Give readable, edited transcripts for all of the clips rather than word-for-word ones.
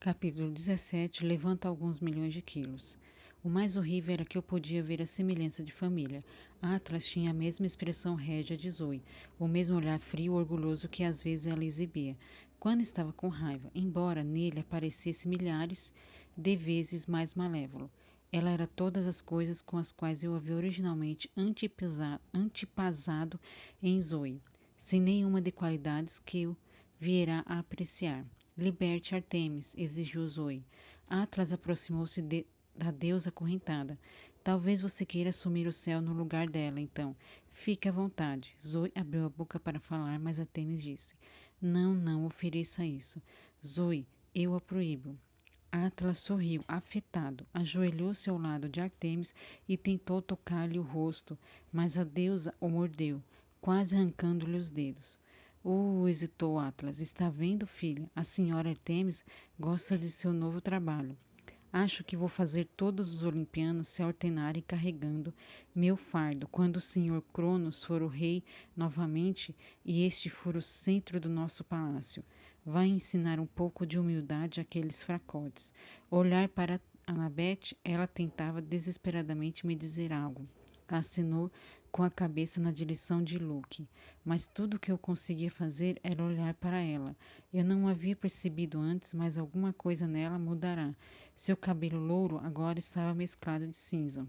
Capítulo 17. Levanta alguns milhões de quilos. O mais horrível era que eu podia ver a semelhança de família. Atlas tinha a mesma expressão régia de Zoe, o mesmo olhar frio e orgulhoso que às vezes ela exibia, quando estava com raiva, embora nele aparecesse milhares de vezes mais malévolo. Ela era todas as coisas com as quais eu havia originalmente antipasado em Zoe, sem nenhuma de qualidades que eu viera a apreciar. Liberte Artemis, exigiu Zoe. Atlas aproximou-se da deusa acorrentada. Talvez você queira assumir o céu no lugar dela, então. Fique à vontade. Zoe abriu a boca para falar, mas Artemis disse: Não, não ofereça isso. Zoe, eu a proíbo. Atlas sorriu, afetado, ajoelhou-se ao lado de Artemis e tentou tocar-lhe o rosto, mas a deusa o mordeu, quase arrancando-lhe os dedos. Hesitou Atlas. Está vendo, filha? A senhora Artemis gosta de seu novo trabalho. Acho que vou fazer todos os olimpianos se alternarem carregando meu fardo quando o senhor Cronos for o rei novamente e este for o centro do nosso palácio. Vai ensinar um pouco de humildade àqueles fracotes. Olhar para Annabeth, ela tentava desesperadamente me dizer algo. Acenou com a cabeça na direção de Luke, mas tudo o que eu conseguia fazer era olhar para ela. Eu não havia percebido antes, mas alguma coisa nela mudará. Seu cabelo louro agora estava mesclado de cinza.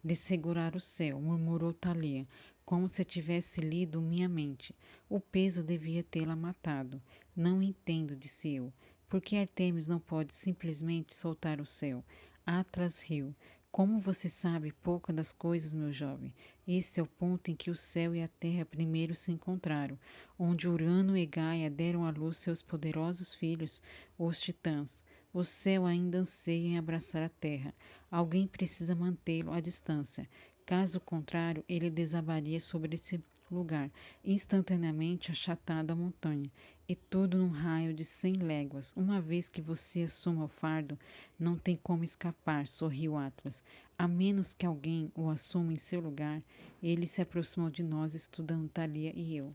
De segurar o céu, murmurou Thalia, como se tivesse lido minha mente. O peso devia tê-la matado. Não entendo, disse eu. Por que Artemis não pode simplesmente soltar o céu? Atlas riu. Como você sabe pouco das coisas, meu jovem? Este é o ponto em que o céu e a terra primeiro se encontraram, onde Urano e Gaia deram à luz seus poderosos filhos, os titãs. O céu ainda anseia em abraçar a terra. Alguém precisa mantê-lo à distância. Caso contrário, ele desabaria sobre esse lugar, instantaneamente achatado a montanha, e tudo num raio de 100 léguas. Uma vez que você assuma o fardo, não tem como escapar, sorriu Atlas. A menos que alguém o assuma em seu lugar. Ele se aproximou de nós, estudando Thalia e eu.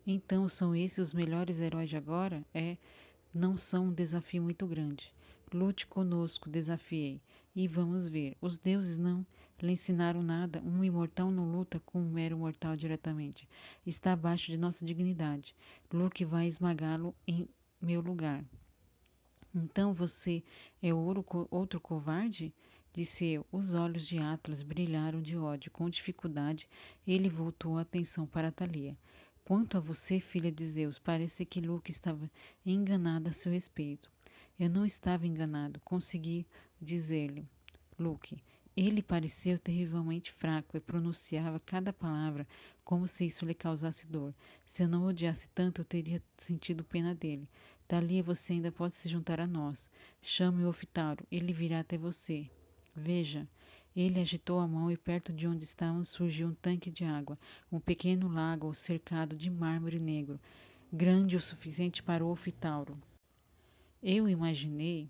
Então são esses os melhores heróis de agora? Não são um desafio muito grande. Lute conosco, desafiei. E vamos ver. Os deuses não lhe ensinaram nada. Um imortal não luta com um mero mortal diretamente. Está abaixo de nossa dignidade. Luke vai esmagá-lo em meu lugar. Então você é outro covarde? Disse eu. Os olhos de Atlas brilharam de ódio. Com dificuldade, ele voltou a atenção para Thalia. Quanto a você, filha de Zeus, parece que Luke estava enganado a seu respeito. Eu não estava enganado, consegui dizer-lhe. Luke, ele pareceu terrivelmente fraco e pronunciava cada palavra como se isso lhe causasse dor. Se eu não o odiasse tanto, eu teria sentido pena dele. Dali você ainda pode se juntar a nós. Chame o Oftauro, ele virá até você. Veja. Ele agitou a mão e perto de onde estávamos surgiu um tanque de água, um pequeno lago cercado de mármore negro, grande o suficiente para o Oftauro. Eu imaginei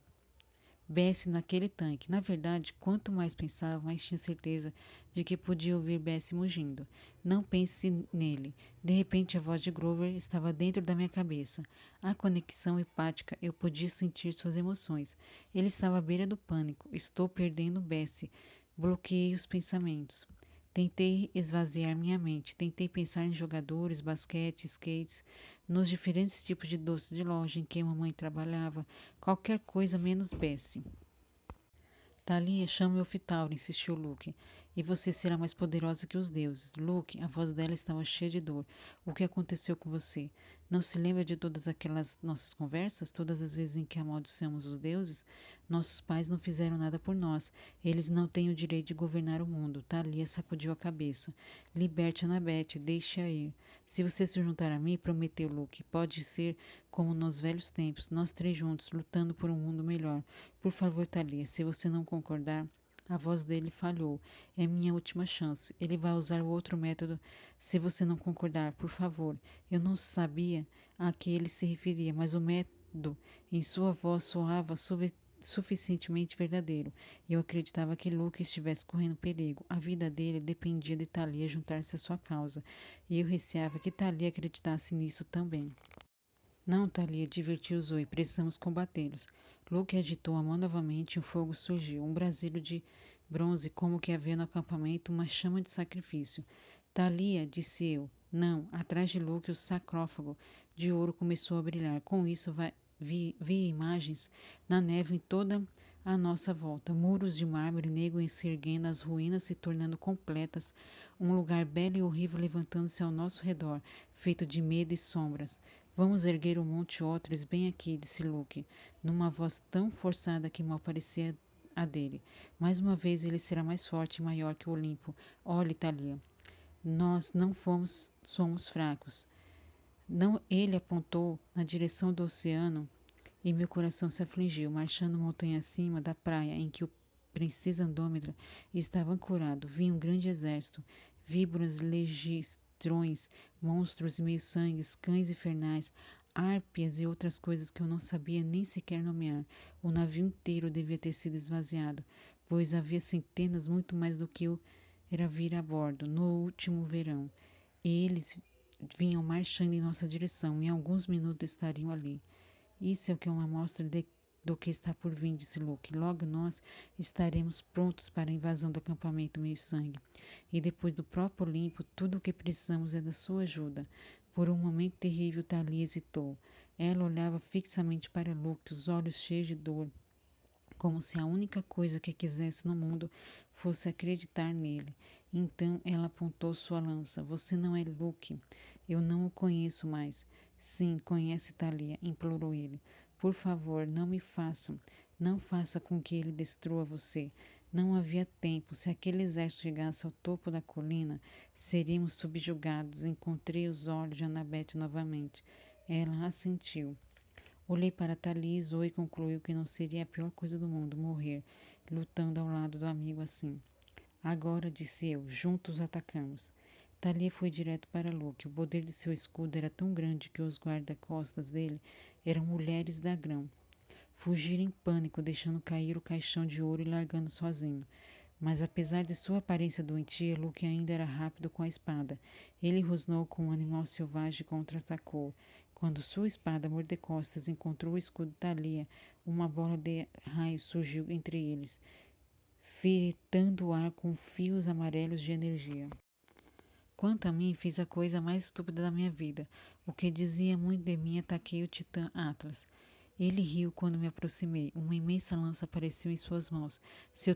Bessie naquele tanque. Na verdade, quanto mais pensava, mais tinha certeza de que podia ouvir Bessie mugindo. Não pense nele. De repente, a voz de Grover estava dentro da minha cabeça. A conexão empática, eu podia sentir suas emoções. Ele estava à beira do pânico. Estou perdendo Bessie. Bloqueei os pensamentos. Tentei esvaziar minha mente. Tentei pensar em jogadores, basquete, skates, nos diferentes tipos de doces de loja em que mamãe trabalhava. Qualquer coisa menos Bessie. Thalia, chame o Oftauro, insistiu Luke. E você será mais poderosa que os deuses. Luke, a voz dela estava cheia de dor. O que aconteceu com você? Não se lembra de todas aquelas nossas conversas? Todas as vezes em que amaldiçoamos os deuses? Nossos pais não fizeram nada por nós. Eles não têm o direito de governar o mundo. Thalia sacudiu a cabeça. Liberte Annabeth, deixe-a ir. Se você se juntar a mim, prometeu Luke, pode ser como nos velhos tempos, nós três juntos, lutando por um mundo melhor. Por favor, Thalia, se você não concordar. A voz dele falhou. É minha última chance. Ele vai usar o outro método se você não concordar, por favor. Eu não sabia a que ele se referia, mas o método em sua voz soava suficientemente verdadeiro. Eu acreditava que Luke estivesse correndo perigo. A vida dele dependia de Thalia juntar-se à sua causa. E eu receava que Thalia acreditasse nisso também. Não, Thalia, divertiu Zoe. Precisamos combatê-los. Luke agitou a mão novamente e o fogo surgiu. Um braseiro de bronze, como que havia no acampamento, uma chama de sacrifício. Thalia, disse eu. Não, atrás de Luke o sarcófago de ouro começou a brilhar. Com isso, vi imagens na neve em toda a nossa volta. Muros de mármore negro se erguendo, as ruínas se tornando completas. Um lugar belo e horrível levantando-se ao nosso redor, feito de medo e sombras. Vamos erguer o Monte Otris bem aqui, disse Luke, numa voz tão forçada que mal parecia a dele. Mais uma vez ele será mais forte e maior que o Olimpo. Olhe, Thalia, nós não somos fracos. Não, ele apontou na direção do oceano e meu coração se afligiu, marchando montanha acima da praia em que o princesa Andômeda estava ancorado. Vinha um grande exército, víboras, legistrões, monstros e meio-sangues, cães infernais, árpias e outras coisas que eu não sabia nem sequer nomear. O navio inteiro devia ter sido esvaziado, pois havia centenas, muito mais do que eu era vir a bordo no último verão. E eles vinham marchando em nossa direção. Em alguns minutos estariam ali. Isso é o que é uma amostra do que está por vir, disse Luke. Logo nós estaremos prontos para a invasão do acampamento meio-sangue. E depois do próprio Olimpo, tudo o que precisamos é da sua ajuda. Por um momento terrível, Thalia hesitou. Ela olhava fixamente para Luke, os olhos cheios de dor, como se a única coisa que quisesse no mundo fosse acreditar nele. Então ela apontou sua lança. Você não é Luke. Eu não o conheço mais. Sim, conhece Thalia, implorou ele. Por favor, não me faça. Não faça com que ele destrua você. Não havia tempo. Se aquele exército chegasse ao topo da colina, seríamos subjugados. Encontrei os olhos de Annabeth novamente. Ela assentiu. Olhei para Thalia e Zoe concluiu que não seria a pior coisa do mundo morrer lutando ao lado do amigo assim. Agora, disse eu, juntos atacamos. Thalia foi direto para Luke. O poder de seu escudo era tão grande que os guarda-costas dele eram mulheres da grão. Fugiram em pânico, deixando cair o caixão de ouro e largando sozinho. Mas apesar de sua aparência doentia, Luke ainda era rápido com a espada. Ele rosnou com um animal selvagem e contra-atacou. Quando sua espada mordecostas encontrou o escudo de Thalia, uma bola de raio surgiu entre eles, fritando o ar com fios amarelos de energia. Quanto a mim, fiz a coisa mais estúpida da minha vida. O que dizia muito de mim, ataquei o titã Atlas. Ele riu quando me aproximei. Uma imensa lança apareceu em suas mãos. Seu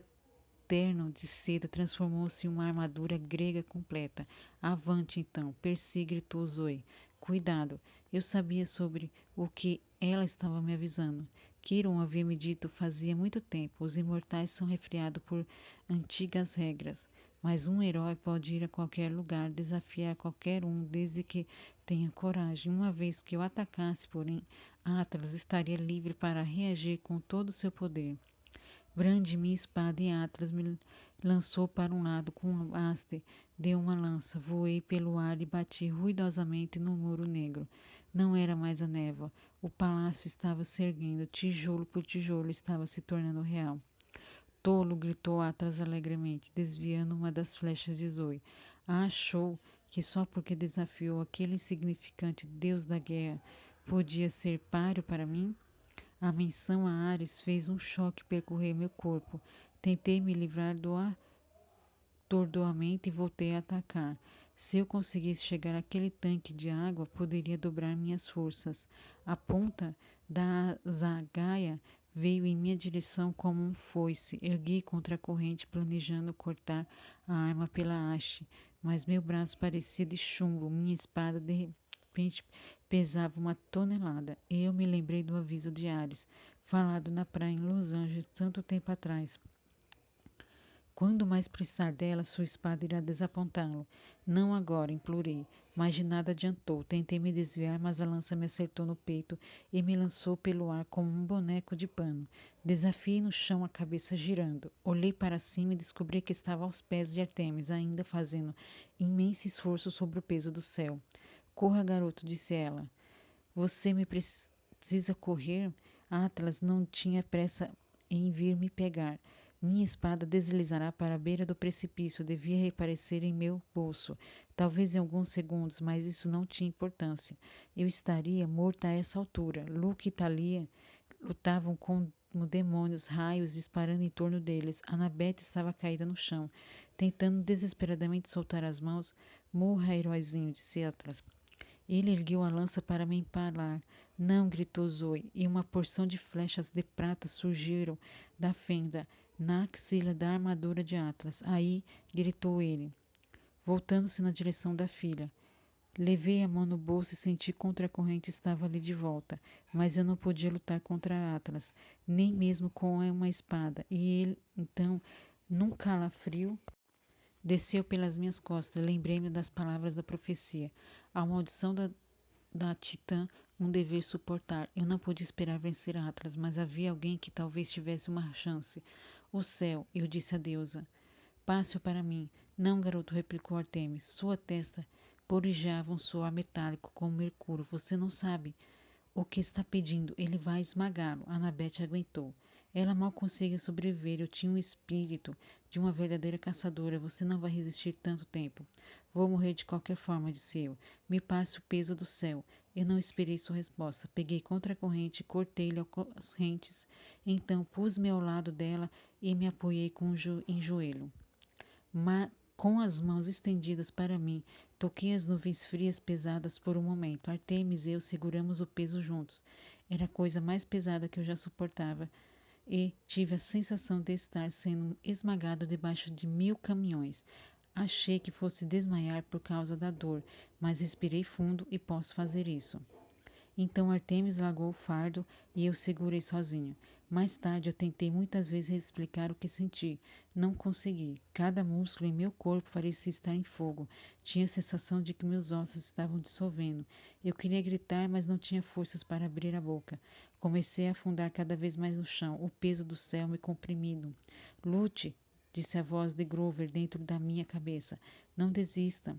terno de seda transformou-se em uma armadura grega completa. Avante, então, persiga, gritou Zoe. Cuidado, eu sabia sobre o que ela estava me avisando. Kiron havia me dito fazia muito tempo. Os imortais são refriados por antigas regras. Mas um herói pode ir a qualquer lugar, desafiar qualquer um, desde que tenha coragem. Uma vez que eu atacasse, porém, Atlas estaria livre para reagir com todo o seu poder. Brandi minha espada e Atlas me lançou para um lado com a haste de uma lança. Voei pelo ar e bati ruidosamente no muro negro. Não era mais a névoa. O palácio estava se erguendo. Tijolo por tijolo estava se tornando real. Tolo! Gritou Atlas alegremente, desviando uma das flechas de Zoe. Achou que só porque desafiou aquele insignificante deus da guerra podia ser páreo para mim? A menção a Ares fez um choque percorrer meu corpo. Tentei me livrar do atordoamento e voltei a atacar. Se eu conseguisse chegar àquele tanque de água, poderia dobrar minhas forças. A ponta da zagaia veio em minha direção como um foice. Ergui contra a corrente, planejando cortar a arma pela haste, mas meu braço parecia de chumbo. Minha espada de repente pesava uma tonelada. Eu me lembrei do aviso de Ares, falado na praia em Los Angeles tanto tempo atrás. Quando mais precisar dela, sua espada irá desapontá-lo. Não agora, implorei, mas de nada adiantou. Tentei me desviar, mas a lança me acertou no peito e me lançou pelo ar como um boneco de pano. Desafiei no chão, a cabeça girando. Olhei para cima e descobri que estava aos pés de Artemis, ainda fazendo imenso esforço sobre o peso do céu. Corra, garoto, disse ela. Você me precisa correr? Atlas não tinha pressa em vir me pegar. Minha espada deslizará para a beira do precipício. Devia reaparecer em meu bolso. Talvez em alguns segundos, mas isso não tinha importância. Eu estaria morta a essa altura. Luke e Thalia lutavam como demônios, raios disparando em torno deles. Annabeth estava caída no chão, tentando desesperadamente soltar as mãos. Morra, heróizinho, disse Atlas. Ele ergueu a lança para me empalar. Não, gritou Zoe, e uma porção de flechas de prata surgiram da fenda na axila da armadura de Atlas. Aí, gritou ele, voltando-se na direção da filha. Levei a mão no bolso e senti que contra a corrente estava ali de volta, mas eu não podia lutar contra Atlas, nem mesmo com uma espada. E ele, então, num calafrio, desceu pelas minhas costas. Lembrei-me das palavras da profecia. A maldição da Titã, um dever suportar. Eu não podia esperar vencer Atlas, mas havia alguém que talvez tivesse uma chance. O céu, eu disse à deusa. Passe-o para mim. Não, garoto, replicou Artemis. Sua testa porejava um suor metálico como mercúrio. Você não sabe o que está pedindo. Ele vai esmagá-lo. Annabeth aguentou. Ela mal conseguia sobreviver. Eu tinha o espírito de uma verdadeira caçadora. Você não vai resistir tanto tempo. Vou morrer de qualquer forma, disse eu. Me passe o peso do céu. Eu não esperei sua resposta. Peguei contra a corrente, cortei-lhe as rentes. Então pus-me ao lado dela e me apoiei em joelho. Com as mãos estendidas para mim, toquei as nuvens frias pesadas por um momento. Artemis e eu seguramos o peso juntos. Era a coisa mais pesada que eu já suportava e tive a sensação de estar sendo esmagado debaixo de 1000 caminhões. Achei que fosse desmaiar por causa da dor, mas respirei fundo e posso fazer isso. Então Artemis largou o fardo e eu segurei sozinho. Mais tarde eu tentei muitas vezes explicar o que senti. Não consegui. Cada músculo em meu corpo parecia estar em fogo. Tinha a sensação de que meus ossos estavam dissolvendo. Eu queria gritar, mas não tinha forças para abrir a boca. Comecei a afundar cada vez mais no chão, o peso do céu me comprimindo. Lute, disse a voz de Grover dentro da minha cabeça. Não desista.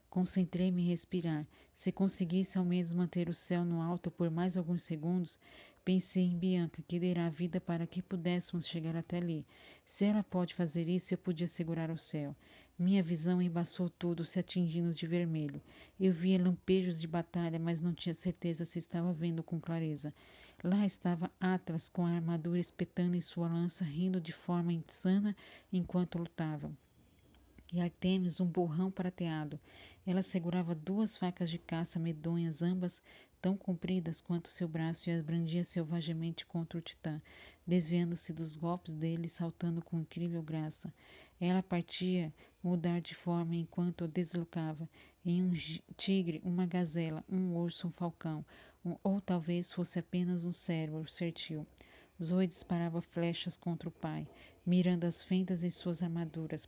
Concentrei-me em respirar. Se conseguisse ao menos manter o céu no alto por mais alguns segundos, pensei em Bianca, que dera a vida para que pudéssemos chegar até ali. Se ela pode fazer isso, eu podia segurar o céu. Minha visão embaçou tudo, se atingindo de vermelho. Eu via lampejos de batalha, mas não tinha certeza se estava vendo com clareza. Lá estava Atlas, com a armadura espetando em sua lança, rindo de forma insana enquanto lutava. E Artemis um borrão prateado. Ela segurava 2 facas de caça medonhas, ambas tão compridas quanto seu braço, e as brandia selvagemente contra o titã, desviando-se dos golpes dele e saltando com incrível graça. Ela partia mudar de forma enquanto o deslocava, em um tigre, uma gazela, um urso, um falcão, ou talvez fosse apenas um cérebro fértil. Zoe disparava flechas contra o pai, mirando as fendas em suas armaduras.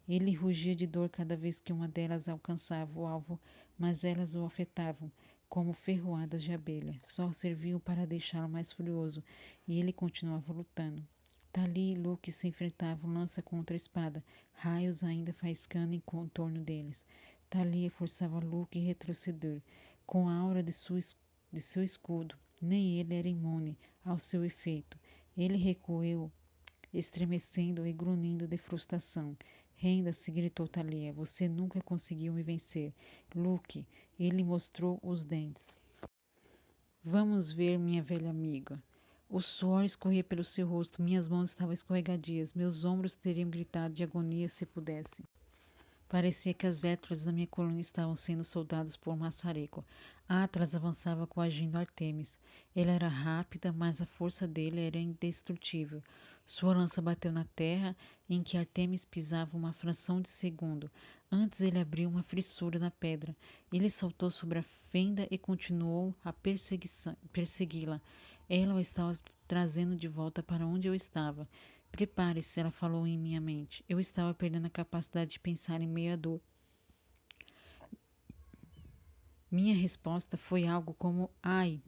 Ele rugia de dor cada vez que uma delas alcançava o alvo, mas elas o afetavam como ferroadas de abelha. Só serviam para deixá-lo mais furioso, e ele continuava lutando. Tali e Luke se enfrentavam lança contra espada, raios ainda faiscando em contorno deles. Talia forçava Luke a retroceder, com a aura de seu escudo. Nem ele era imune ao seu efeito. Ele recuou, estremecendo e grunhindo de frustração. Renda-se, gritou Thalia. Você nunca conseguiu me vencer. Luke, ele mostrou os dentes. Vamos ver, minha velha amiga. O suor escorria pelo seu rosto, minhas mãos estavam escorregadias, meus ombros teriam gritado de agonia se pudessem. Parecia que as vértebras da minha coluna estavam sendo soldadas por um maçareco. Atlas avançava coagindo Artemis. Ela era rápida, mas a força dele era indestrutível. Sua lança bateu na terra em que Artemis pisava uma fração de segundo. Antes ele abriu uma fissura na pedra. Ele saltou sobre a fenda e continuou a persegui-la. Ela o estava trazendo de volta para onde eu estava. Prepare-se, ela falou em minha mente. Eu estava perdendo a capacidade de pensar em meio à dor. Minha resposta foi algo como: Ai,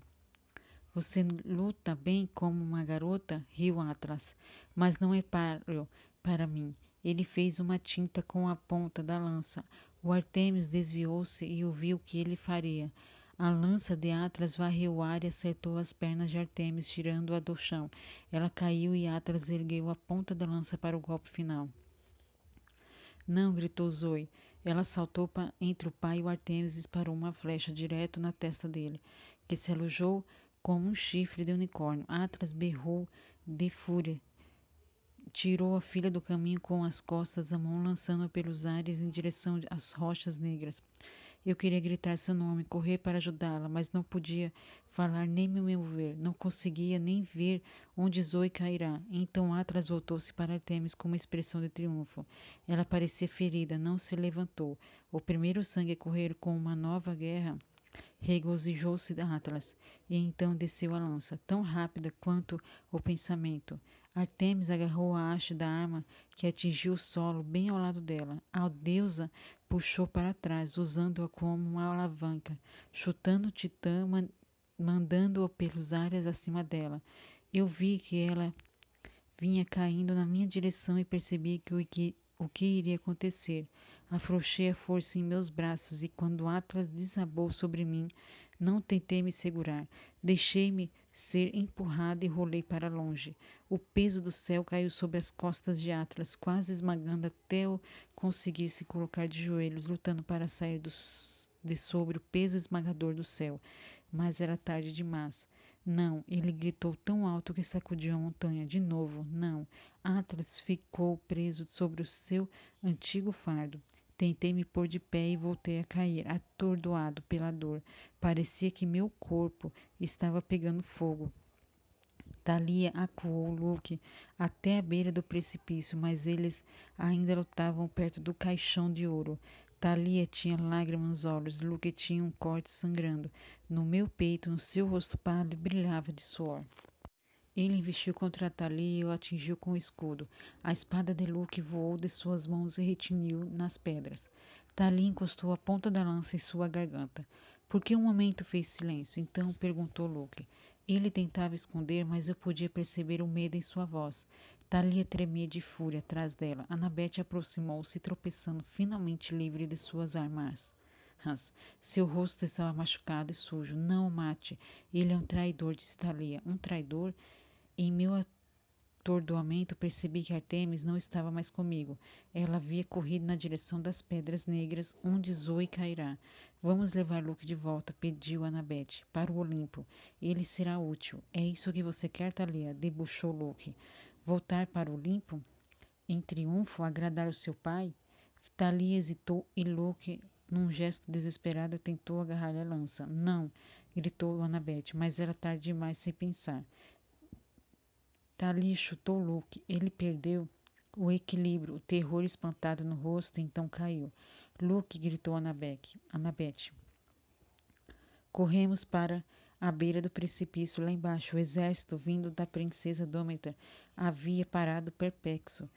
você luta bem como uma garota? Riu Atlas. Mas não é páreo para mim. Ele fez uma tinta com a ponta da lança. O Artemis desviou-se e ouviu o que ele faria. A lança de Atlas varreu o ar e acertou as pernas de Artemis, tirando-a do chão. Ela caiu e Atlas ergueu a ponta da lança para o golpe final. Não, gritou Zoe. Ela saltou entre o pai e o Artemis e disparou uma flecha direto na testa dele, que se alojou como um chifre de unicórnio. Atlas berrou de fúria. Tirou a filha do caminho com as costas da mão, lançando-a pelos ares em direção às rochas negras. Eu queria gritar seu nome, correr para ajudá-la, mas não podia falar nem me mover. Não conseguia nem ver onde Zoe cairá. Então Atlas voltou-se para Artemis com uma expressão de triunfo. Ela parecia ferida, não se levantou. O primeiro sangue a correr com uma nova guerra regozijou-se Atlas, e então desceu a lança, tão rápida quanto o pensamento. Artemis agarrou a haste da arma que atingiu o solo bem ao lado dela. A deusa puxou para trás, usando-a como uma alavanca, chutando o titã, mandando-o pelos ares acima dela. Eu vi que ela vinha caindo na minha direção e percebi o que iria acontecer. Afrouxei a força em meus braços e quando Atlas desabou sobre mim, não tentei me segurar. Deixei-me ser empurrada e rolei para longe. O peso do céu caiu sobre as costas de Atlas, quase esmagando até eu conseguir se colocar de joelhos, lutando para sair de sobre o peso esmagador do céu. Mas era tarde demais. Não, ele gritou tão alto que sacudiu a montanha. De novo, não. Atlas ficou preso sobre o seu antigo fardo. Tentei me pôr de pé e voltei a cair, atordoado pela dor. Parecia que meu corpo estava pegando fogo. Thalia acuou Luke até a beira do precipício, mas eles ainda lutavam perto do caixão de ouro. Thalia tinha lágrimas nos olhos, Luke tinha um corte sangrando. No meu peito, no seu rosto pálido, brilhava de suor. Ele investiu contra Thalia e o atingiu com o escudo. A espada de Luke voou de suas mãos e retiniu nas pedras. Thalia encostou a ponta da lança em sua garganta. Por que um momento fez silêncio? Então perguntou Luke. Ele tentava esconder, mas eu podia perceber o medo em sua voz. Thalia tremia de fúria atrás dela. Annabeth aproximou-se, tropeçando, finalmente livre de suas armas. Seu rosto estava machucado e sujo. Não o mate. Ele é um traidor, disse Thalia. Um traidor? Em meu atordoamento percebi que Artemis não estava mais comigo. Ela havia corrido na direção das pedras negras, onde Zoe cairá. Vamos levar Luke de volta, pediu Annabeth, para o Olimpo. Ele será útil. É isso que você quer, Thalia? Debuxou Luke. Voltar para o Olimpo? Em triunfo, agradar o seu pai? Thalia hesitou e Luke, num gesto desesperado, tentou agarrar a lança. Não, gritou Annabeth, mas era tarde demais sem pensar. Thalia chutou Luke. Ele perdeu o equilíbrio, o terror espantado no rosto, então caiu. Luke, gritou Annabeth. Corremos para a beira do precipício lá embaixo. O exército, vindo da princesa Dômeter, havia parado perplexo.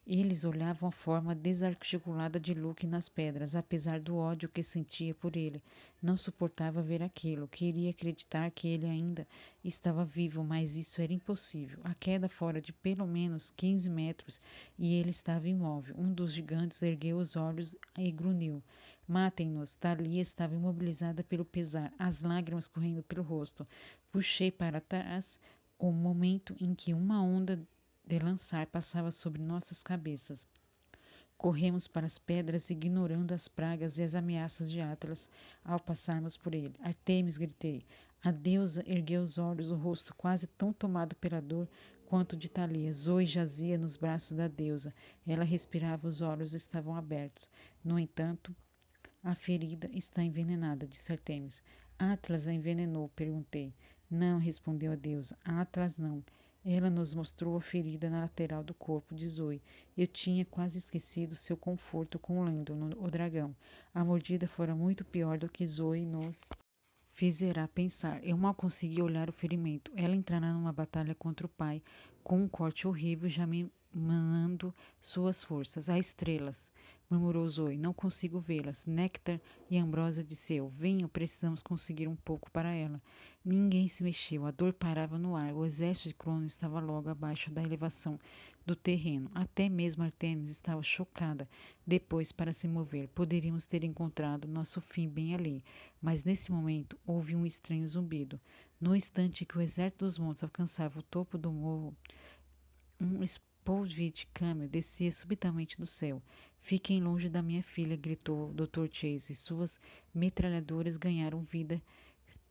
Eles olhavam a forma desarticulada de Luke nas pedras, apesar do ódio que sentia por ele. Não suportava ver aquilo. Queria acreditar que ele ainda estava vivo, mas isso era impossível. A queda fora de pelo menos 15 metros e ele estava imóvel. Um dos gigantes ergueu os olhos e grunhiu. Matem-nos. Thalia estava imobilizada pelo pesar, as lágrimas correndo pelo rosto. Puxei para trás o momento em que uma onda de lançar passava sobre nossas cabeças. Corremos para as pedras, ignorando as pragas e as ameaças de Atlas ao passarmos por ele. Artemis, gritei. A deusa ergueu os olhos, o rosto quase tão tomado pela dor quanto de Thalia. Zoe jazia nos braços da deusa. Ela respirava, os olhos estavam abertos. No entanto, a ferida está envenenada, disse Artemis. Atlas a envenenou, perguntei. Não, respondeu a deusa. Atlas não. Ela nos mostrou a ferida na lateral do corpo de Zoe. Eu tinha quase esquecido seu conforto com Landon, o dragão. A mordida fora muito pior do que Zoe nos fizerá pensar. Eu mal consegui olhar o ferimento. Ela entrará numa batalha contra o pai, com um corte horrível, já me manando suas forças. Há estrelas, murmurou Zoe. Não consigo vê-las. Néctar e Ambrosia disse eu. Venham, precisamos conseguir um pouco para ela. Ninguém se mexeu. A dor parava no ar. O exército de Crono estava logo abaixo da elevação do terreno. Até mesmo Artemis estava chocada. Depois, para se mover, poderíamos ter encontrado nosso fim bem ali. Mas nesse momento houve um estranho zumbido. No instante que o exército dos montes alcançava o topo do morro, um Spoldvit Camel descia subitamente do céu. Fiquem longe da minha filha, gritou Dr. Chase. Suas metralhadoras ganharam vida,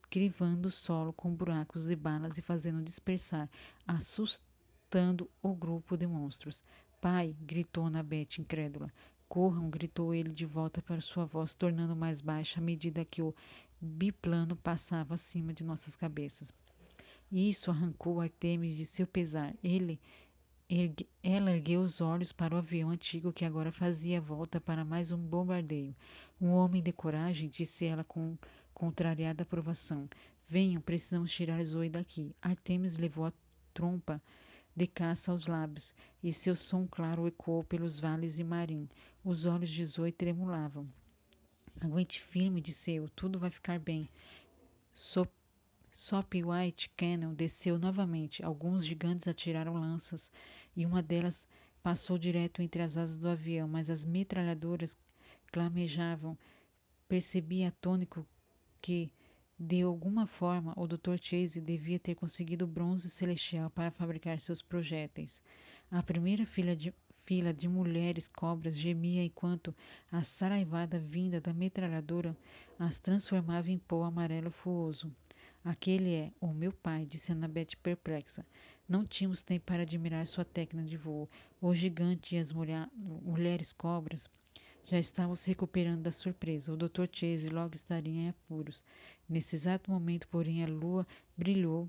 crivando o solo com buracos de balas e fazendo dispersar, assustando o grupo de monstros. Pai, gritou Annabeth incrédula. Corram, gritou ele de volta para sua voz, tornando mais baixa à medida que o biplano passava acima de nossas cabeças. Isso arrancou Artemis de seu pesar. Ela ergueu os olhos para o avião antigo que agora fazia volta para mais um bombardeio. Um homem de coragem, disse ela com contrariada aprovação. Venham, precisamos tirar Zoe daqui. Artemis levou a trompa de caça aos lábios, e seu som claro ecoou pelos vales de Marim. Os olhos de Zoe tremulavam. Aguente firme, disse eu, tudo vai ficar bem. Sop White Cannon desceu novamente. Alguns gigantes atiraram lanças e uma delas passou direto entre as asas do avião, mas as metralhadoras clamejavam. Percebi atônico que, de alguma forma, o Dr. Chase devia ter conseguido bronze celestial para fabricar seus projéteis. A primeira fila de mulheres cobras gemia enquanto a saraivada vinda da metralhadora as transformava em pó amarelo fuoso. Aquele é o meu pai, disse Annabeth perplexa. Não tínhamos tempo para admirar sua técnica de voo. O gigante e as mulheres cobras já estavam se recuperando da surpresa. O Dr. Chase logo estaria em apuros. Nesse exato momento, porém, a lua brilhou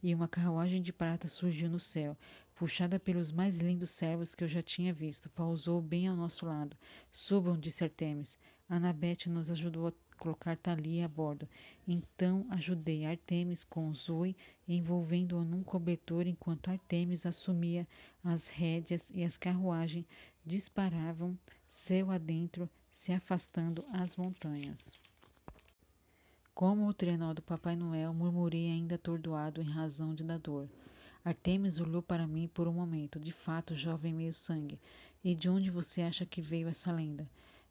e uma carruagem de prata surgiu no céu, puxada pelos mais lindos servos que eu já tinha visto. Pausou bem ao nosso lado. Subam, disse Artemis. Annabeth nos ajudou a colocar Thalia a bordo. Então ajudei Artemis com Zoe, envolvendo-a num cobertor enquanto Artemis assumia as rédeas e as carruagens disparavam céu adentro, se afastando às montanhas. Como o trenó do Papai Noel, murmurei ainda atordoado em razão da dor. Artemis olhou para mim por um momento. De fato, jovem meio-sangue. E de onde você acha que veio essa lenda?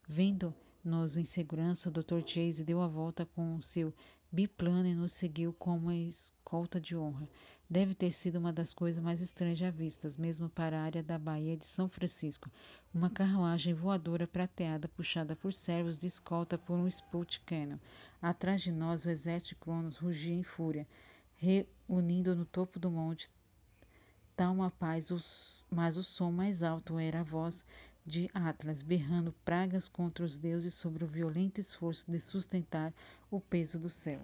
Vendo-nos em segurança, o Dr. Chase deu a volta com seu biplano e nos seguiu como uma escolta de honra. Deve ter sido uma das coisas mais estranhas já vistas, mesmo para a área da Baía de São Francisco. Uma carruagem voadora prateada puxada por servos de escolta por um Sput Cannon. Atrás de nós, o exército de Cronos rugia em fúria, reunindo no topo do monte tal uma paz, mas o som mais alto era a voz de Atlas, berrando pragas contra os deuses sobre o violento esforço de sustentar o peso do céu.